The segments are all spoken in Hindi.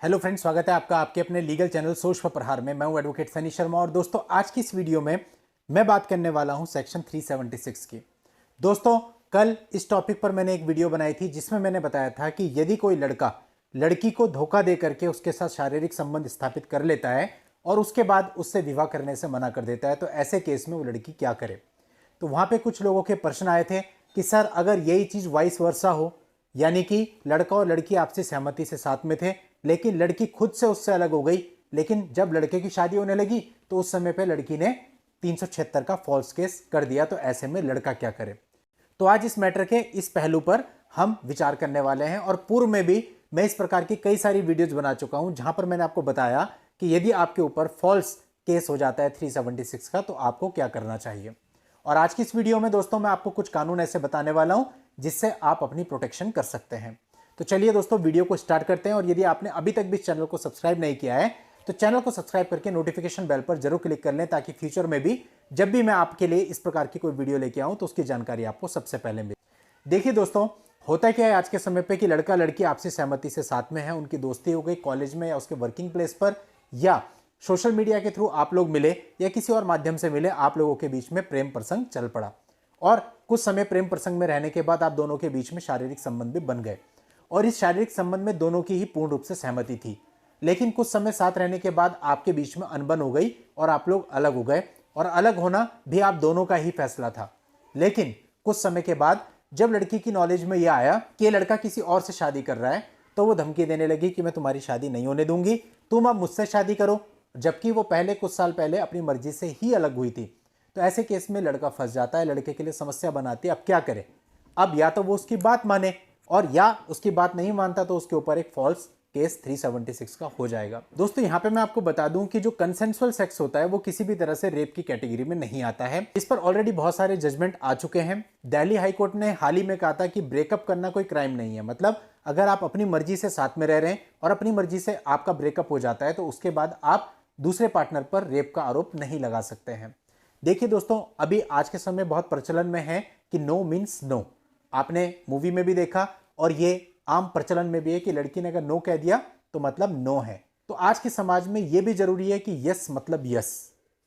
हेलो फ्रेंड्स, स्वागत है आपका आपके अपने लीगल चैनल सोच पर प्रहार में। मैं हूं एडवोकेट सनी शर्मा और दोस्तों आज की इस वीडियो में मैं बात करने वाला हूं सेक्शन 376 की। दोस्तों कल इस टॉपिक पर मैंने एक वीडियो बनाई थी जिसमें मैंने बताया था कि यदि कोई लड़का लड़की को धोखा दे करके उसके साथ शारीरिक संबंध स्थापित कर लेता है और उसके बाद उससे विवाह करने से मना कर देता है तो ऐसे केस में वो लड़की क्या करे। तो वहां पे कुछ लोगों के प्रश्न आए थे कि सर अगर यही चीज वाइस वर्सा हो, यानी कि लड़का और लड़की आपसी सहमति से साथ में थे लेकिन लड़की खुद से उससे अलग हो गई, लेकिन जब लड़के की शादी होने लगी तो उस समय पे लड़की ने 376 का फॉल्स केस कर दिया, तो ऐसे में लड़का क्या करे। तो आज इस मैटर के इस पहलू पर हम विचार करने वाले हैं और पूर्व में भी मैं इस प्रकार की कई सारी वीडियोज बना चुका हूं जहां पर मैंने आपको बताया कि यदि आपके ऊपर फॉल्स केस हो जाता है 376 का तो आपको क्या करना चाहिए। और आज की इस वीडियो में दोस्तों मैं आपको कुछ कानून ऐसे बताने वाला हूं जिससे आप अपनी प्रोटेक्शन कर सकते हैं। तो चलिए दोस्तों वीडियो को स्टार्ट करते हैं और यदि आपने अभी तक भी इस चैनल को सब्सक्राइब नहीं किया है तो चैनल को सब्सक्राइब करके नोटिफिकेशन बेल पर जरूर क्लिक कर लें ताकि फ्यूचर में भी जब भी मैं आपके लिए इस प्रकार की कोई वीडियो लेके आऊं तो उसकी जानकारी आपको सबसे पहले मिले। देखिए दोस्तों, होता क्या है आज के समय पे कि लड़का लड़की आपसी सहमति से साथ में है, उनकी दोस्ती हो गई कॉलेज में या उसके वर्किंग प्लेस पर या सोशल मीडिया के थ्रू आप लोग मिले या किसी और माध्यम से मिले, आप लोगों के बीच में प्रेम प्रसंग चल पड़ा और कुछ समय प्रेम प्रसंग में रहने के बाद आप दोनों के बीच में शारीरिक संबंध भी बन गए और इस शारीरिक संबंध में दोनों की ही पूर्ण रूप से सहमति थी। लेकिन कुछ समय साथ रहने के बाद आपके बीच में अनबन हो गई और आप लोग अलग हो गए और अलग होना भी आप दोनों का ही फैसला था। लेकिन कुछ समय के बाद जब लड़की की नॉलेज में यह आया कि लड़का किसी और से शादी कर रहा है तो वो धमकी देने लगी कि मैं तुम्हारी शादी नहीं होने दूंगी, तुम अब मुझसे शादी करो, जबकि वो पहले कुछ साल पहले अपनी मर्जी से ही अलग हुई थी। तो ऐसे केस में लड़का फंस जाता है, लड़के के लिए समस्या बनाती है। अब क्या करे, अब या तो वो उसकी बात माने और या उसकी बात नहीं मानता तो उसके ऊपर एक फॉल्स केस 376 का हो जाएगा। दोस्तों यहां पे मैं आपको बता दूं कि जो कंसेंसुअल सेक्स होता है वो किसी भी तरह से रेप की कैटेगरी में नहीं आता है। इस पर ऑलरेडी बहुत सारे जजमेंट आ चुके हैं। दिल्ली हाई कोर्ट ने हाल ही में कहा था कि ब्रेकअप करना कोई क्राइम नहीं है। मतलब अगर आप अपनी मर्जी से साथ में रह रहे हैं और अपनी मर्जी से आपका ब्रेकअप हो जाता है तो उसके बाद आप दूसरे पार्टनर पर रेप का आरोप नहीं लगा सकते हैं। देखिए दोस्तों, अभी आज के समय बहुत प्रचलन में है कि नो मीन्स नो। आपने मूवी में भी देखा और ये आम प्रचलन में भी है कि लड़की ने अगर नो कह दिया तो मतलब नो है। तो आज के समाज में यह भी जरूरी है कि यस मतलब यस।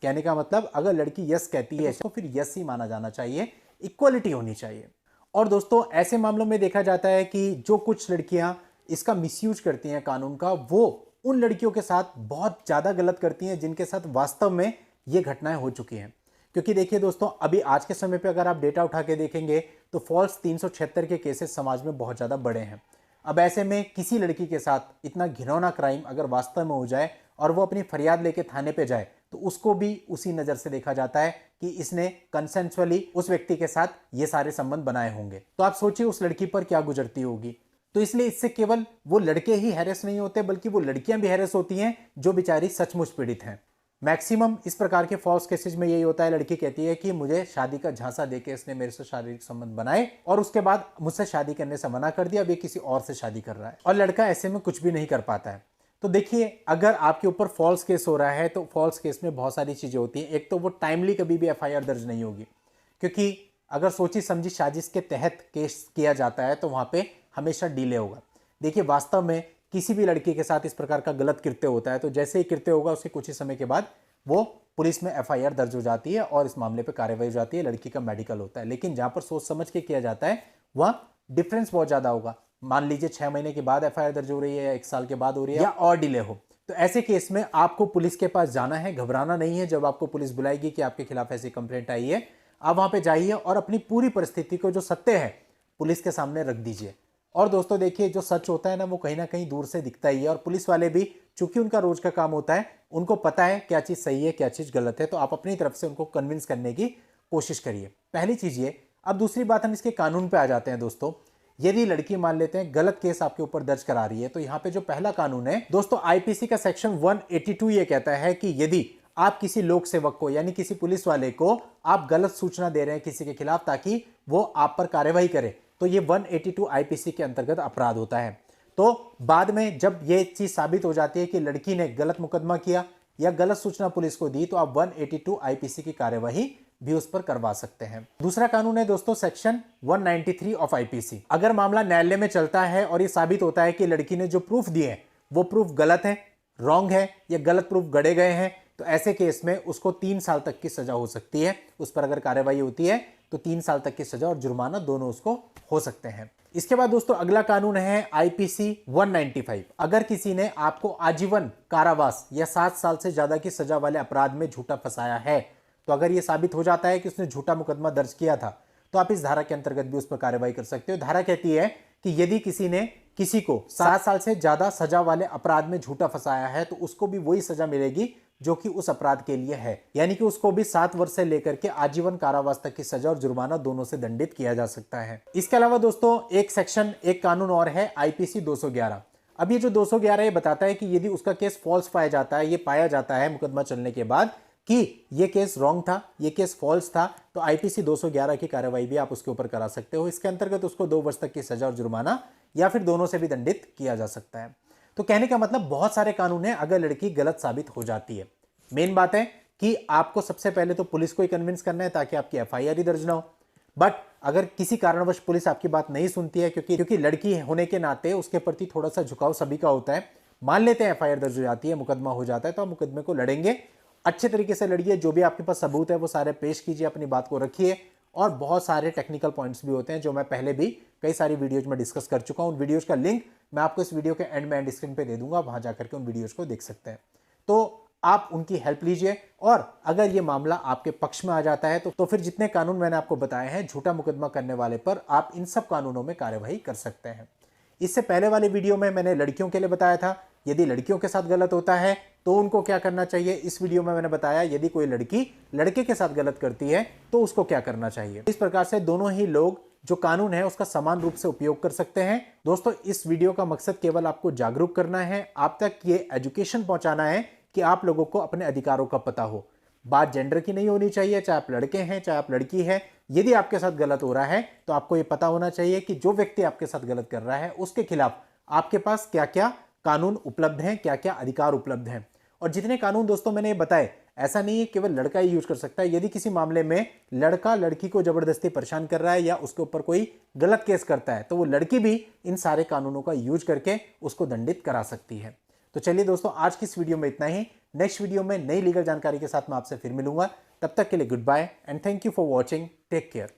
कहने का मतलब अगर लड़की यस कहती है तो फिर यस ही माना जाना चाहिए, इक्वलिटी होनी चाहिए। और दोस्तों ऐसे मामलों में देखा जाता है कि जो कुछ लड़कियां इसका मिसयूज करती हैं कानून का, वो उन लड़कियों के साथ बहुत ज्यादा गलत करती हैं जिनके साथ वास्तव में ये घटनाएं हो चुकी हैं। क्योंकि देखिए दोस्तों, अभी आज के समय पे अगर आप डेटा उठा के देखेंगे तो फॉल्स 376 के केसेस समाज में बहुत ज़्यादा बड़े हैं। अब ऐसे में किसी लड़की के साथ इतना घिनौना क्राइम अगर वास्तव में हो जाए और वो अपनी फरियाद लेके थाने पे जाए तो उसको भी उसी नज़र से देखा जाता है कि इसने कंसेंसुअली उस व्यक्ति के साथ ये सारे संबंध बनाए होंगे। तो आप सोचिए उस लड़की पर क्या गुजरती होगी। तो इसलिए इससे केवल वो लड़के ही हैरेस नहीं होते बल्कि वो लड़कियां भी हैरेस होती हैं जो बेचारी सचमुच पीड़ित हैं। मैक्सिमम इस प्रकार के फॉल्स केसेज में यही होता है, लड़की कहती है कि मुझे शादी का झांसा देके इसने मेरे से शारीरिक संबंध बनाए और उसके बाद मुझसे शादी करने से मना कर दिया, अब ये किसी और से शादी कर रहा है और लड़का ऐसे में कुछ भी नहीं कर पाता है। तो देखिए, अगर आपके ऊपर फॉल्स केस हो रहा है तो फॉल्स केस में बहुत सारी चीजें होती हैं। एक तो वो टाइमली कभी भी एफआईआर दर्ज नहीं होगी, क्योंकि अगर सोची समझी साजिश के तहत केस किया जाता है तो वहां पे हमेशा डिले होगा। देखिए वास्तव में किसी भी लड़की के साथ इस प्रकार का गलत कृत्य होता है तो जैसे ही कृत्य होगा उसके कुछ ही समय के बाद वो पुलिस में एफआईआर दर्ज हो जाती है और इस मामले पे कार्रवाई हो जाती है, लड़की का मेडिकल होता है। लेकिन जहां पर सोच समझ के किया जाता है वह डिफरेंस बहुत ज्यादा होगा। मान लीजिए 6 महीने के बाद एफआईआर दर्ज हो रही है या 1 साल के बाद हो रही है या और डिले हो, तो ऐसे केस में आपको पुलिस के पास जाना है, घबराना नहीं है। जब आपको पुलिस बुलाएगी कि आपके खिलाफ ऐसी कंप्लेंट आई है, आप वहां पे जाइए और अपनी पूरी परिस्थिति को जो सत्य है पुलिस के सामने रख दीजिए। और दोस्तों देखिए, जो सच होता है ना कहीं दूर से दिखता ही है और पुलिस वाले भी चूंकि उनका रोज का काम होता है, उनको पता है क्या चीज सही है क्या चीज गलत है। तो आप अपनी तरफ से उनको कन्विंस करने की कोशिश करिए, पहली चीज ये। अब दूसरी बात, हम इसके कानून पे आ जाते हैं दोस्तों। यदि लड़की मान लेते हैं गलत केस आपके ऊपर दर्ज करा रही है तो यहाँ पे जो पहला कानून है दोस्तों, आईपीसी का सेक्शन 182 ये कहता है कि यदि आप किसी लोक सेवक को यानी किसी पुलिस वाले को आप गलत सूचना दे रहे हैं किसी के खिलाफ ताकि वो आप पर कार्रवाई करे, तो ये 182 आईपीसी के अंतर्गत अपराध होता है। तो बाद में जब ये चीज साबित हो जाती है कि लड़की ने गलत मुकदमा किया या गलत सूचना पुलिस को दी तो आप 182 आईपीसी की कार्यवाही भी उस पर करवा सकते हैं। दूसरा कानून है दोस्तों सेक्शन 193 ऑफ आईपीसी। अगर मामला न्यायालय में चलता है और ये साबित होता है कि लड़की ने जो प्रूफ दिए वो प्रूफ गलत है, रॉन्ग है या गलत प्रूफ गढ़े गए हैं, तो ऐसे केस में उसको 3 साल तक की सजा हो सकती है। उस पर अगर कार्रवाई होती है तो 3 साल तक की सजा और जुर्माना दोनों उसको हो सकते हैं। इसके बाद दोस्तों अगला कानून है आईपीसी 195। अगर किसी ने आपको आजीवन कारावास या 7 साल से ज्यादा की सजा वाले अपराध में झूठा फंसाया है, तो अगर यह साबित हो जाता है कि उसने झूठा मुकदमा दर्ज किया था, तो आप इस धारा के अंतर्गत भी उस पर कार्रवाई कर सकते हो। धारा कहती है कि यदि किसी ने किसी को 7 साल से ज्यादा सजा वाले अपराध में झूठा फंसाया है तो उसको भी वही सजा मिलेगी जो कि उस अपराध के लिए है, यानी कि उसको भी 7 वर्ष से लेकर के आजीवन कारावास तक की सजा और जुर्माना दोनों से दंडित किया जा सकता है। इसके अलावा दोस्तों एक कानून और है आईपीसी 211। अब ये जो 211 ये बताता है कि यदि उसका केस फॉल्स पाया जाता है, ये पाया जाता है मुकदमा चलने के बाद कि ये केस रॉन्ग था, ये केस फॉल्स था, तो आईपीसी 211 की कार्रवाई भी आप उसके ऊपर करा सकते हो। इसके अंतर्गत उसको 2 वर्ष तक की सजा और जुर्माना या फिर दोनों से भी दंडित किया जा सकता है। तो कहने का मतलब बहुत सारे कानून हैं अगर लड़की गलत साबित हो जाती है। मेन बात है कि आपको सबसे पहले तो पुलिस को ही कन्विंस करना है ताकि आपकी एफआईआर ही दर्ज ना हो। बट अगर किसी कारणवश पुलिस आपकी बात नहीं सुनती है, क्योंकि लड़की होने के नाते उसके प्रति थोड़ा सा झुकाव सभी का होता है, मान लेते हैं एफआईआर दर्ज हो जाती है, मुकदमा हो जाता है, तो आप मुकदमे को लड़ेंगे, अच्छे तरीके से लड़िए, जो भी आपके पास सबूत है वो सारे पेश कीजिए, अपनी बात को रखिए। और बहुत सारे टेक्निकल पॉइंट्स भी होते हैं जो मैं पहले भी कई सारी वीडियोज में डिस्कस कर चुका हूं। उन वीडियोज का लिंक मैं आपको इस वीडियो के एंड में एंड स्क्रीन पे दे दूंगा, वहां जाकर के उन वीडियोज को देख सकते हैं। तो आप उनकी हेल्प लीजिए, और अगर ये मामला आपके पक्ष में आ जाता है तो फिर जितने कानून मैंने आपको बताए हैं झूठा मुकदमा करने वाले पर, आप इन सब कानूनों में कार्यवाही कर सकते हैं। इससे पहले वाले वीडियो में मैंने लड़कियों के लिए बताया था यदि लड़कियों के साथ गलत होता है तो उनको क्या करना चाहिए। इस वीडियो में मैंने बताया यदि कोई लड़की लड़के के साथ गलत करती है तो उसको क्या करना चाहिए। इस प्रकार से दोनों ही लोग जो कानून है उसका समान रूप से उपयोग कर सकते हैं। दोस्तों इस वीडियो का मकसद केवल आपको जागरूक करना है, आप तक ये एजुकेशन पहुंचाना है कि आप लोगों को अपने अधिकारों का पता हो। बात जेंडर की नहीं होनी चाहिए, चाहे आप लड़के हैं चाहे आप लड़की है। यदि आपके साथ गलत हो रहा है तो आपको यह पता होना चाहिए कि जो व्यक्ति आपके साथ गलत कर रहा है उसके खिलाफ आपके पास क्या क्या कानून उपलब्ध हैं, क्या क्या अधिकार उपलब्ध हैं। और जितने कानून दोस्तों मैंने ये बताए, ऐसा नहीं है केवल लड़का ही यूज कर सकता है। यदि किसी मामले में लड़का लड़की को जबरदस्ती परेशान कर रहा है या उसके ऊपर कोई गलत केस करता है तो वो लड़की भी इन सारे कानूनों का यूज करके उसको दंडित करा सकती है। तो चलिए दोस्तों आज की इस वीडियो में इतना ही। नेक्स्ट वीडियो में नई लीगल जानकारी के साथ मैं आपसे फिर मिलूंगा। तब तक के लिए goodbye and thank you for watching. Take care.